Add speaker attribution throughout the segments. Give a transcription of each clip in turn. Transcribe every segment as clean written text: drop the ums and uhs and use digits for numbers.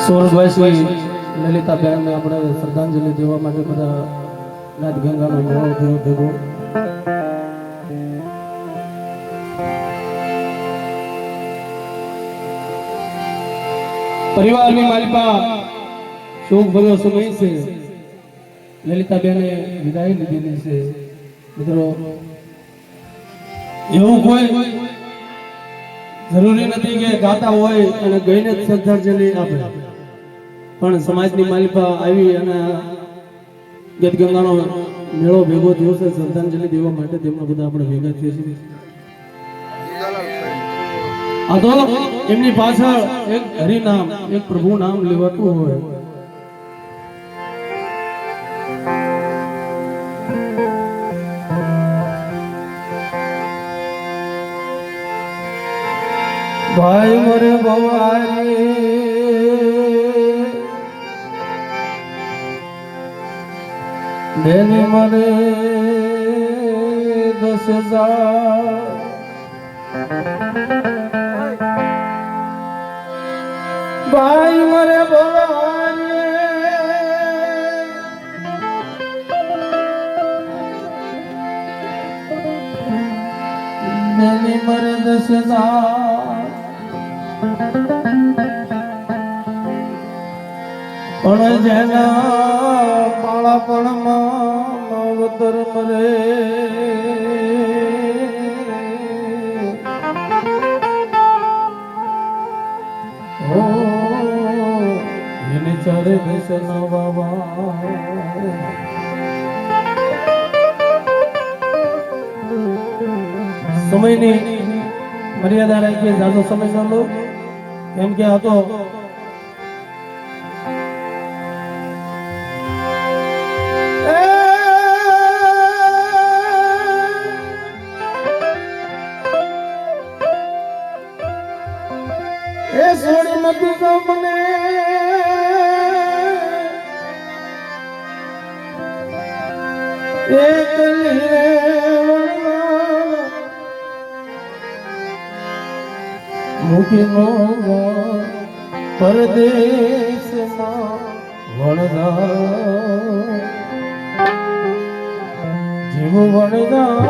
Speaker 1: સોનભાઈ લલિતાબેન ને આપણે શ્રદ્ધાંજલિ દેવા માટે બધા નાથ ગંગાનો મેળો થયો ભેગો. પરિવારની માલિકા શોક ભર્યો સમય છે. લલિતાબેને વિદાય લીધેલી છે. મિત્રો એવું કોઈ જરૂરી નથી કે ગાતા હોય અને ગઈને જ શ્રદ્ધાંજલિ આપે, પણ સમાજની માલિકા આવી અને ગત ગંગાનો મેળો ભેગો થયો છે શ્રદ્ધાંજલિ દેવા માટે. તેમના બધા આપણે ભેગા થઈએ છીએ. આ તો એમની પાછળ એક હરિનામ, એક પ્રભુ નામ લેવાતું હોય. ભાઈ મરે ભવારી બેની મરે 10,000 ભાઈ મરે ભવારી બેની મરે 10,000 પણ જેના બાળપણમાં નવતર મરે હો એને ચારે બેસના બાબા સમયની મર્યાદા રાખીએ. જાજો સમય ન લો, કેમ કે આ તો એ સોડી મતી તો મને એક લીરે મૂકી નો પરદેશમાં વણદા જીવ વણદા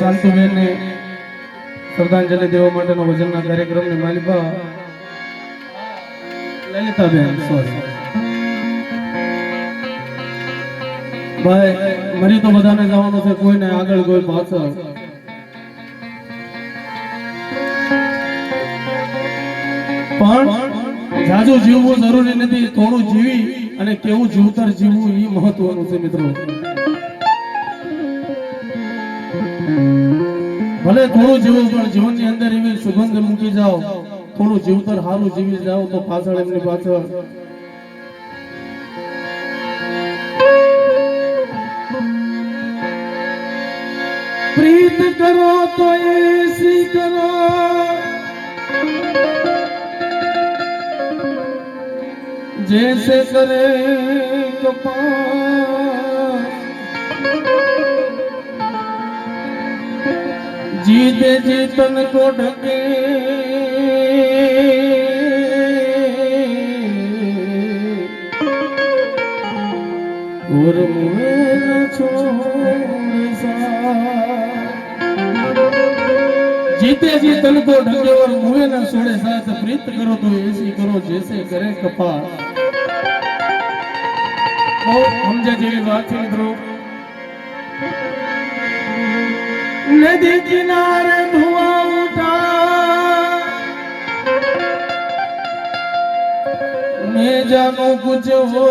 Speaker 1: શાંતિબેનને શ્રદ્ધાંજલિ દેવા માટેનો ભજનના કાર્યક્રમની માલિકા લલિતાબેન સોરી ભાઈ મરી તો બધાને જવાનું છે, કોઈને આગળ કોઈ પાછળ. પણ જાજુ જીવવું જરૂરી નથી, થોડું જીવી અને કેવું જીવતર જીવવું એ મહત્વનું છે મિત્રો. ભલે થોડું જીવો પણ જીવનની અંદર એવી સુગંધ મૂકી જાઓ, થોડું જીવતર સારું જીવી જાઓ તો પાછળ એમની પાછળ પ્રીત કરો તો એસી કરો, जैसे करे कपास, जीते जीतन को ढके और मुझे न छोड़ साथ. जीते जीतन को ढके और मुझे न छोड़े साथ. प्रीत करो तो ऐसी करो जैसे करे कपास. समझा जेवी बात है मित्रों. नदी किनारे धुआं उठा, मैं जानू कुछ हो,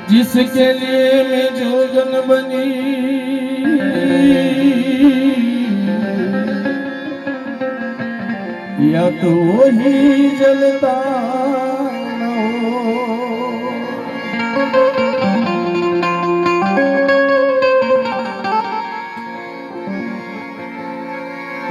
Speaker 1: जिसके लिए मैं जोगन बनी, या तो वही जलता